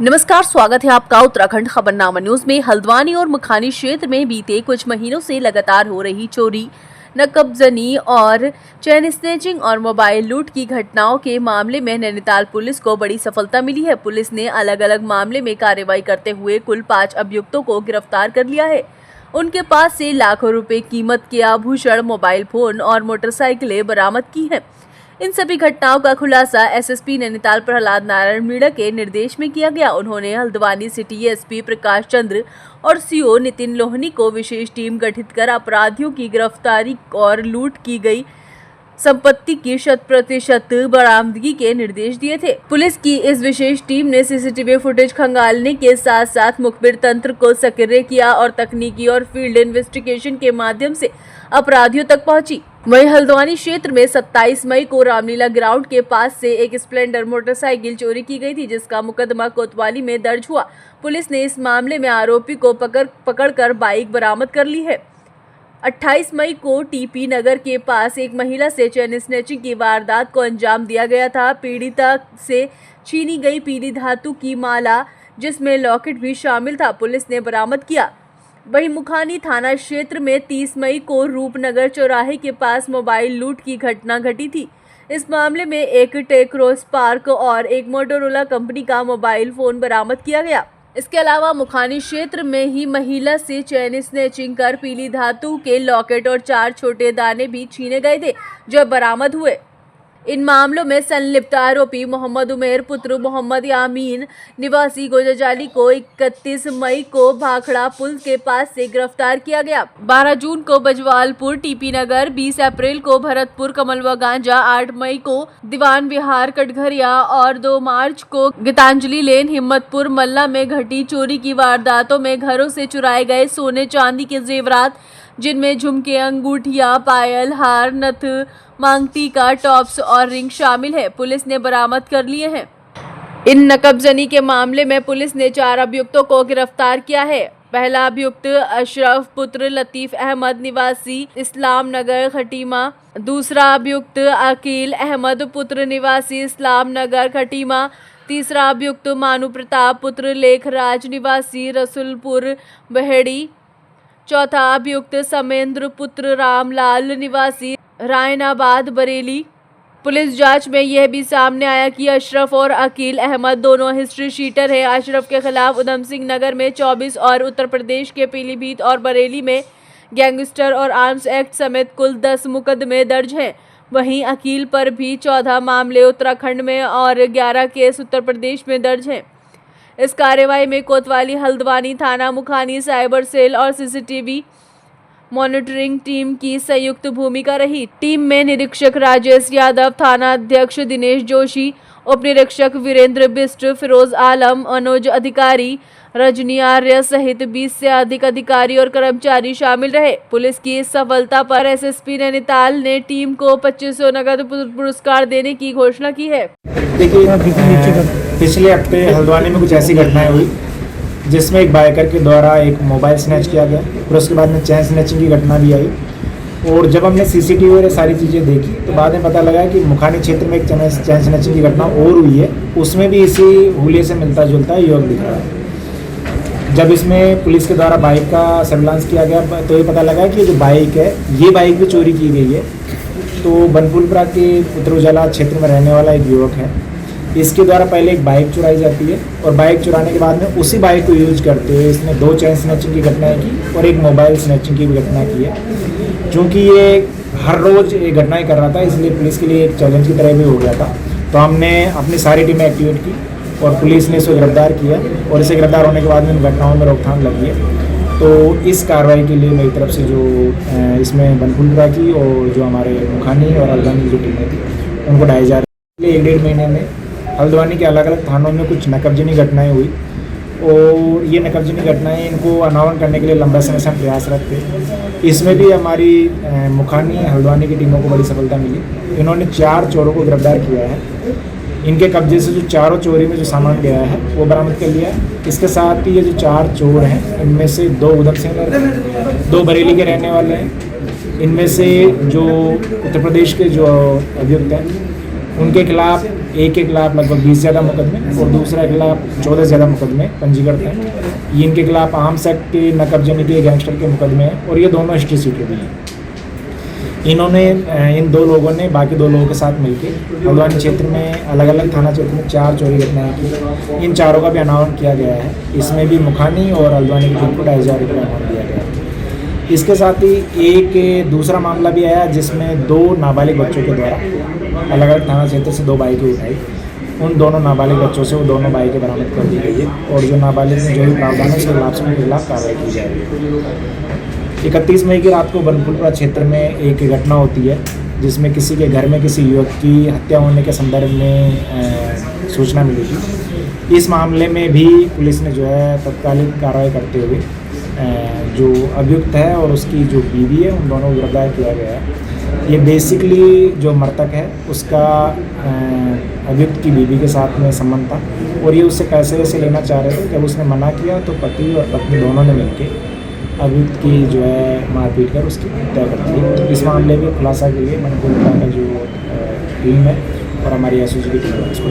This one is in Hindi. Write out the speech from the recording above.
नमस्कार, स्वागत है आपका उत्तराखंड खबरनामा न्यूज में। हल्द्वानी और मुखानी क्षेत्र में बीते कुछ महीनों से लगातार हो रही चोरी, नकबजनी और चेन स्नैचिंग और मोबाइल लूट की घटनाओं के मामले में नैनीताल पुलिस को बड़ी सफलता मिली है। पुलिस ने अलग अलग मामले में कार्रवाई करते हुए कुल 5 अभियुक्तों को गिरफ्तार कर लिया है। उनके पास से लाखों रुपए कीमत के आभूषण, मोबाइल फोन और मोटरसाइकिलें बरामद की हैं। इन सभी घटनाओं का खुलासा एसएसपी नैनीताल प्रहलाद नारायण मीणा के निर्देश में किया गया। उन्होंने हल्द्वानी सिटी एसपी प्रकाश चंद्र और सीओ नितिन लोहनी को विशेष टीम गठित कर अपराधियों की गिरफ्तारी और लूट की गई संपत्ति की 100% बरामदगी के निर्देश दिए थे। पुलिस की इस विशेष टीम ने सीसीटीवी फुटेज खंगालने के साथ साथ मुखबिर तंत्र को सक्रिय किया और तकनीकी और फील्ड इन्वेस्टिगेशन के माध्यम से अपराधियों तक पहुंची। वहीं हल्द्वानी क्षेत्र में 27 मई को रामलीला ग्राउंड के पास से एक स्प्लेंडर मोटरसाइकिल चोरी की गई थी, जिसका मुकदमा कोतवाली में दर्ज हुआ। पुलिस ने इस मामले में आरोपी को पकड़कर बाइक बरामद कर ली है। 28 मई को टीपी नगर के पास एक महिला से चेन स्नैचिंग की वारदात को अंजाम दिया गया था। पीड़िता से छीनी गई पीली धातु की माला, जिसमें लॉकेट भी शामिल था, पुलिस ने बरामद किया। वहीं मुखानी थाना क्षेत्र में 30 मई को रूपनगर चौराहे के पास मोबाइल लूट की घटना घटी थी। इस मामले में एक टेक्नो स्पार्क और एक मोटोरोला कंपनी का मोबाइल फोन बरामद किया गया। इसके अलावा मुखानी क्षेत्र में ही महिला से चेन स्नैचिंग कर पीली धातु के लॉकेट और 4 छोटे दाने भी छीने गए थे, जो बरामद हुए। इन मामलों में संलिप्त आरोपी मोहम्मद उमेर पुत्र मोहम्मद यामीन निवासी गोजाजाली को 31 मई को भाखड़ा पुल के पास से गिरफ्तार किया गया। 12 जून को बजवालपुर टीपी नगर, 20 अप्रैल को भरतपुर कमलवा गांजा, 8 मई को दीवान विहार कटघरिया और 2 मार्च को गीतांजलि लेन हिम्मतपुर मल्ला में घटी चोरी की वारदातों में घरों से चुराए गए सोने चांदी के जेवरात, जिनमें झुमके, अंगूठियां, पायल, हार, नथ, मांगटी का टॉप्स और रिंग शामिल है, पुलिस ने बरामद कर लिए हैं। इन नकबजनी के मामले में पुलिस ने 4 अभियुक्तों को गिरफ्तार किया है। पहला अभियुक्त अशरफ पुत्र लतीफ अहमद निवासी इस्लाम नगर खटीमा, दूसरा अभियुक्त अकील अहमद पुत्र निवासी इस्लाम नगर खटीमा, तीसरा अभियुक्त मानू प्रताप पुत्र लेखराज निवासी रसुलपुर बहेड़ी, चौथा अभियुक्त समेंद्र पुत्र रामलाल निवासी रायनाबाद बरेली। पुलिस जांच में यह भी सामने आया कि अशरफ और अकील अहमद दोनों हिस्ट्री शीटर हैं। अशरफ के खिलाफ उधम सिंह नगर में 24 और उत्तर प्रदेश के पीलीभीत और बरेली में गैंगस्टर और आर्म्स एक्ट समेत कुल 10 मुकदमे दर्ज हैं। वहीं अकील पर भी 14 मामले उत्तराखंड में और 11 केस उत्तर प्रदेश में दर्ज हैं। इस कार्रवाई में कोतवाली, हल्द्वानी थाना, मुखानी साइबर सेल और सीसीटीवी मॉनिटरिंग टीम की संयुक्त भूमिका रही। टीम में निरीक्षक राजेश यादव, थाना अध्यक्ष दिनेश जोशी, उप निरीक्षक वीरेंद्र बिस्ट, फिरोज आलम, मनोज अधिकारी, रजनी आर्य सहित 20 से अधिक अधिकारी और कर्मचारी शामिल रहे। पुलिस की इस सफलता पर एसएसपी नैनीताल ने टीम को 2500 नगद पुरस्कार देने की घोषणा की है। देखिए, पिछले हफ्ते हल्द्वानी में कुछ ऐसी घटनाएं हुई जिसमें एक बाइकर के द्वारा एक मोबाइल स्नैच किया गया, फिर उसके बाद में चैन स्नैचिंग की घटना भी आई। और जब हमने सीसीटीवी और सारी चीज़ें देखी तो बाद में पता लगा कि मुखानी क्षेत्र में एक चैन स्नैचिंग की घटना और हुई है, उसमें भी इसी हुलिये से मिलता जुलता योग दिख रहा है। जब इसमें पुलिस के द्वारा बाइक का सर्विलांस किया गया तो ये पता लगा कि जो बाइक है, ये बाइक भी चोरी की गई है। तो बनपुलपुरा के उत्तर उजाला क्षेत्र में रहने वाला एक युवक है, इसके द्वारा पहले एक बाइक चुराई जाती है और बाइक चुराने के बाद में उसी बाइक को यूज करते हुए इसने 2 चैन स्नैचिंग की घटनाएं की और एक मोबाइल स्नैचिंग की भी घटना की है। चूँकि ये हर रोज़ ये घटनाएं कर रहा था, इसलिए पुलिस के लिए एक चैलेंज की तरह भी हो गया था। तो हमने अपनी सारी टीमें एक्टिवेट की और पुलिस ने इसको गिरफ्तार किया और इसे गिरफ्तार होने के बाद में इन घटनाओं में रोकथाम लगी है। तो इस कार्रवाई के लिए मेरी तरफ से जो इसमें बनपुलपुरा की और जो हमारे मुखानी और हल्द्वानी की जो टीमें थी उनको ढाई जा रही है। 1-1.5 महीने में हल्द्वानी के अलग अलग थानों में कुछ नकबजनी घटनाएं हुई और ये नकबजनी घटनाएं इनको अनावरण करने के लिए लंबा समय से हम प्रयासरत थे। इसमें भी हमारी मुखानी हल्द्वानी की टीमों को बड़ी सफलता मिली। इन्होंने 4 चोरों को गिरफ्तार किया है। इनके कब्जे से जो चारों चोरी में जो सामान गया है वो बरामद कर लिया है। इसके साथ ही ये जो 4 चोर हैं, इनमें से 2 उधम सिंह नगर, 2 बरेली के रहने वाले हैं। इनमें से जो उत्तर प्रदेश के जो अभियुक्त हैं उनके खिलाफ एक के खिलाफ लगभग 20 ज़्यादा मुकदमे और दूसरे के खिलाफ 14 ज़्यादा मुकदमे पंजीकृत हैं। ये इनके खिलाफ आर्म्स एक्ट के, नकबजनी के, गैंगस्टर के मुकदमे हैं और ये दोनों हिस्ट्री सीटर भी हैं। इन्होंने इन दो लोगों ने बाकी दो लोगों के साथ मिलकर हल्द्वानी क्षेत्र में अलग अलग थाना क्षेत्र में 4 चोरी घटनाएं की। इन चारों का भी अनावरण किया गया है। इसमें भी मुखानी और हल्द्वानी के 2,500 रुपये अनावरण दिया गया है। इसके साथ ही एक दूसरा मामला भी आया जिसमें 2 नाबालिग बच्चों के द्वारा अलग अलग थाना क्षेत्र से 2 बाइकें उठाई। उन दोनों नाबालिग बच्चों से वो दोनों बाइकें बरामद कर दी गई है और जो नाबालिग में जो भी प्रावधान है उसके खिलाफ कार्रवाई की जा रही है। 31 मई की रात को बनपुलपुरा क्षेत्र में एक घटना होती है जिसमें किसी के घर में किसी युवक की हत्या होने के संदर्भ में सूचना मिली थी। इस मामले में भी पुलिस ने जो है तत्कालीन कार्रवाई करते हुए जो अभियुक्त है और उसकी जो बीवी है उन दोनों को गिरफ्तार किया गया है। ये बेसिकली जो मृतक है उसका अभियुक्त की बीवी के साथ में संबंध था और ये उससे पैसे वैसे लेना चाह रहे थे। जब उसने मना किया तो पति और पत्नी दोनों ने मिलकर अभियुक्त की जो है मारपीट कर उसकी हत्या कर दी। तो इस मामले में खुलासा के लिए मनपुलपुरा का जो टीम है और हमारी एसओजी की टीम है उसको